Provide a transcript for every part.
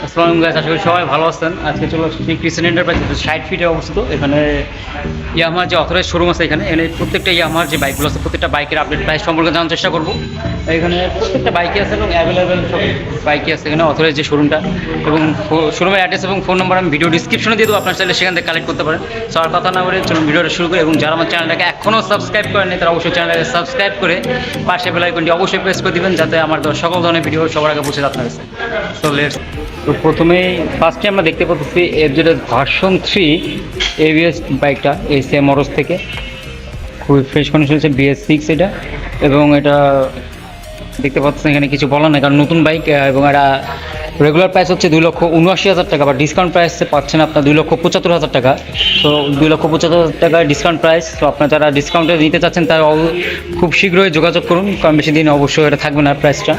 আসসালামু আলাইকুম গাইস, আশা করি সবাই ভালো আছেন। আজকে চলে আসছি ক্রিসেন্ট এন্টারপ্রাইজ 60 ফিটে অবস্থিত। এখানে ইয়ামাহার যে অথরাইজ শোরুম আছে, এখানে প্রত্যেকটা ইয়ামাহার যে বাইকগুলো আছে প্রত্যেকটা বাইকের আপডেট প্রাইস সম্পর্কে জানার চেষ্টা করব। এখানে প্রত্যেকটা বাইকই আছে এবং অ্যাভেলেবেল সব বাইকই আছে এখানে অথরাইজ যে শোরুমটা, এবং শোরুমের অ্যাড্রেস এবং ফোন নাম্বার আমি ভিডিও ডিসক্রিপশনে দিয়ে দেবো, আপনার চাইলে সেখান থেকে কালেক্ট করতে পারেন। সো আর কথা না বলে চলুন ভিডিওটা শুরু করি। এবং যারা আমার চ্যানেলটাকে এখনও সাবস্ক্রাইব করেননি তারা অবশ্যই চ্যানেলটাকে সাবস্ক্রাইব করে পাশে বেল আইকনটি অবশ্যই প্রেস করে দিবেন, যাতে আমার সকল ধরনের ভিডিও সবার আগে পৌঁছে আপনার কাছে। So let's. তো প্রথমেই ফার্স্টে আমরা দেখতে পাচ্ছি এফজেড ভার্সন 3 এবিএস বাইকটা এই সেম মরস থেকে খুবই ফ্রেশ কন্ডিশন হচ্ছে BS6 এটা। এবং এটা দেখতে পাচ্ছেন এখানে কিছু বলার নেই, কারণ নতুন বাইক এবং এটা রেগুলার প্রাইস হচ্ছে 2,79,000 টাকা, বা ডিসকাউন্ট প্রাইসে পাচ্ছেন আপনার 2,75,000 টাকা। তো 2,75,000 টাকা ডিসকাউন্ট প্রাইস। তো আপনারা যারা ডিসকাউন্টে নিতে চাচ্ছেন তারা খুব শীঘ্রই যোগাযোগ করুন, কারণ বেশি দিন অবশ্যই এটা থাকবে না প্রাইসটা।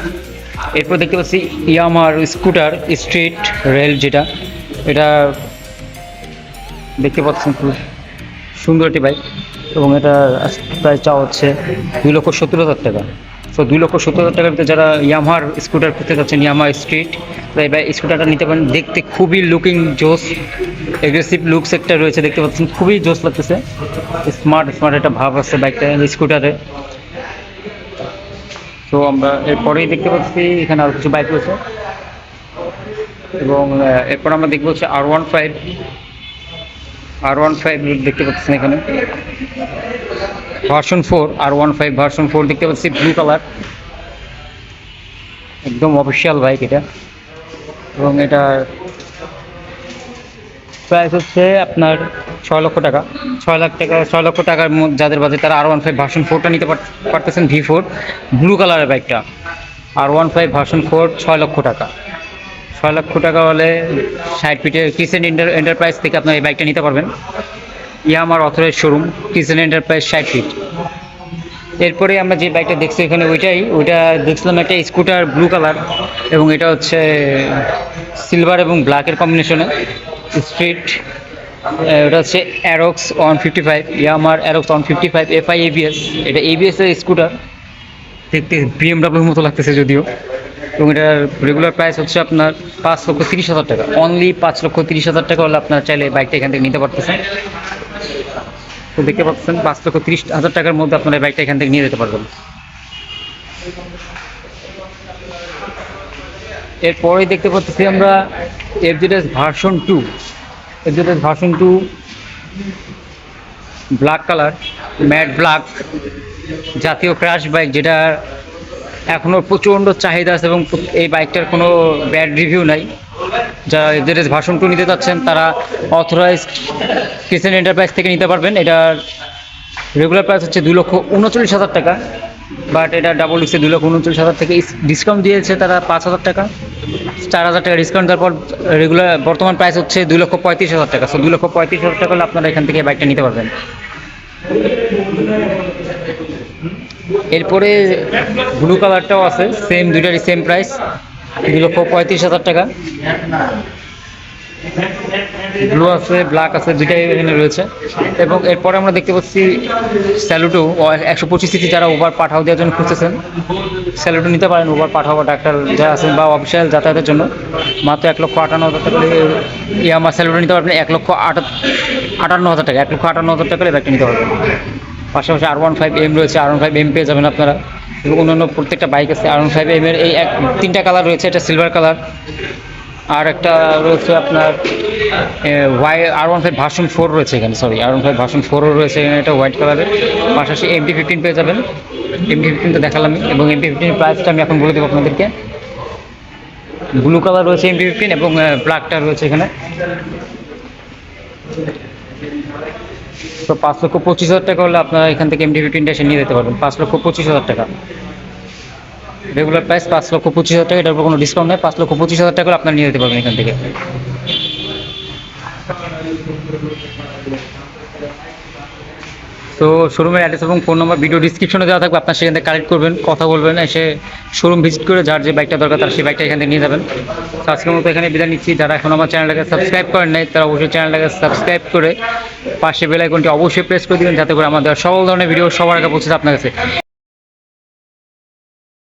এরপর দেখতে পাচ্ছি ইয়ামাহার স্কুটার স্ট্রিট রেল, যেটা এটা দেখতে পাচ্ছেন খুব সুন্দর একটি বাইক। এবং এটা প্রাইস চাওয়া হচ্ছে 2,70,000 টাকা। তো 2,70,000 টাকার ভিতরে যারা ইয়ামাহার স্কুটার করতে চাচ্ছেন, ইয়ামাহা স্ট্রিট, তো এই স্কুটারটা নিতে পারেন। দেখতে খুবই লুকিং জোস, এগ্রেসিভ লুকস একটা রয়েছে, দেখতে পাচ্ছেন খুবই জোস লাগতেছে। স্মার্ট একটা ভাব আছে বাইকটা স্কুটারে। তো আমরা এরপরেই দেখতে পাচ্ছি এখানে আরও কিছু বাইক রয়েছে। এবং এরপর আমরা দেখবো হচ্ছে R15 দেখতে পাচ্ছেন এখানে ভার্সন 4, R15 ভার্সন 4 দেখতে পাচ্ছি, ব্লু কালার, একদম অফিসিয়াল বাইক এটা। এবং এটা প্রাইস হচ্ছে আপনার 6 লক্ষ টাকা। 6 লক্ষ টাকার মধ্যে যাদের বাজেট তারা R15 ভার্সন 4টা নিতে পারতেছেন, V4 ব্লু কালারের বাইকটা। R15 ভার্সন 4 6 লক্ষ টাকা। 6 লক্ষ টাকা হলে 60 ফিটের ক্রিসেন্ট এন্টারপ্রাইজ থেকে আপনার এই বাইকটা নিতে পারবেন। ইয়ামাহার authorize showroom crescent enterprise 60 feet. এরপরে আমরা যে বাইকটা দেখছি এখানে ওইটা দেখছিলাম একটা স্কুটার ব্লু কালার, এবং এটা হচ্ছে সিলভার এবং ব্ল্যাকের কম্বিনেশনে স্ট্রিট। ওটা হচ্ছে অ্যারক্স 155, ইয়ামাহার অ্যারক্স 155 FI ABS। এটা ABS এর স্কুটার, দেখতে BMW মতো লাগতেছে যদিও। এবং এটার রেগুলার প্রাইস হচ্ছে আপনার 5,30,000 টাকা। অনলি 5,30,000 টাকা হলে আপনার চাইলে বাইকটা এখান থেকে নিতে পারতেছেন। তো দেখতে পাচ্ছেন 5,30,000 টাকার মধ্যে আপনারা এই বাইকটা এখান থেকে নিয়ে যেতে পারবেন। এরপরেই দেখতে পাচ্ছি আমরা FZ version 2 black colour, matte black, জাতীয় ক্রাশ বাইক, যেটা এখনও প্রচণ্ড চাহিদা আছে এবং এই বাইকটার কোনো ব্যাড রিভিউ নাই। যারা এফজেড ভার্সন 2 নিতে চাচ্ছেন তারা অথরাইজড ক্রিসেন্ট এন্টারপ্রাইজ থেকে নিতে পারবেন। এটার রেগুলার প্রাইস হচ্ছে 2,39,000 টাকা, বাট এটা ডাবল ডিসে 2,39,000 থেকে ডিসকাউন্ট দিয়েছে তারা 5,000 টাকা, 4,000 টাকা ডিসকাউন্ট। তারপর রেগুলার বর্তমান প্রাইস হচ্ছে 2,35,000 টাকা। সো 2,35,000 টাকা হলে আপনারা এখান থেকে বাইকটা নিতে পারবেন। এরপরে ব্লু কালারটাও আছে, সেম, দুইটারই সেম প্রাইস 2,35,000 টাকা। ব্লু আছে, ব্ল্যাক আছে, দুইটাই এখানে রয়েছে। এবং এরপরে আমরা দেখতে পাচ্ছি স্যালুটো 125 সিসি, যারা ওভার পাঠাও দেওয়ার জন্য খুঁজতেছেন স্যালুটো নিতে পারেন। ওভার পাঠাও বা ডাক্তার যারা আছেন বা অফিসিয়াল যাতায়াতের জন্য মাত্র 1,58,000 টাকা ইয়ামাহা স্যালুটো নিতে পারবেন। 1,58,000 টাকা, 1,58,000 টাকা ব্যাগটা নিতে পারবেন। পাশাপাশি R15M রয়েছে, R15M পেয়ে যাবেন আপনারা। এবং অন্যান্য প্রত্যেকটা বাইক আছে। R15M এর এই 3টা কালার রয়েছে, এটা সিলভার কালার, আর একটা রয়েছে আপনার R15 ভার্সন 4 রয়েছে এখানে, R15 ভার্সন 4ও রয়েছে এখানে, এটা হোয়াইট কালারের। পাশাপাশি MT-15 পেয়ে যাবেন। MT-15 তো দেখালামই, এবং MT-15 প্রাইসটা আমি এখন বলে দেবো আপনাদেরকে। ব্লু কালার রয়েছে MT-15 এবং ব্ল্যাকটা রয়েছে এখানে। তো 5,25,000 টাকা হলে আপনারা এখান থেকে MT-15টা এসে নিয়ে যেতে পারবেন। 5,25,000 টাকা রেগুলার প্রাইস, 5,25,000 টাকা। এটার উপর কোনো ডিসকাউন্ট নেই। 5,25,000 টাকা আপনারা নিয়ে যেতে পারবেন এখান থেকে। তো শোরুমের অ্যাড্রেস এবং ফোন নম্বর ভিডিও ডিসক্রিপশনে দেওয়া থাকবে, আপনার সেখান থেকে কালেক্ট করবেন, কথা বলবেন, এসে শোরুম ভিজিট করে যার যে বাইকটা দরকার তার সেই বাইকটা এখান থেকে নিয়ে যাবেন। আজকের মতো এখানে বিদায় নিচ্ছি। যারা এখন আমার চ্যানেলটাকে সাবস্ক্রাইব করেন নাই তারা অবশ্যই চ্যানেলটাকে সাবস্ক্রাইব করে পাশে বেল আইকনটি অবশ্যই প্রেস করে দিবেন, যাতে করে আমাদের সকল ধরনের ভিডিও সবার আগে পৌঁছে আপনার কাছে।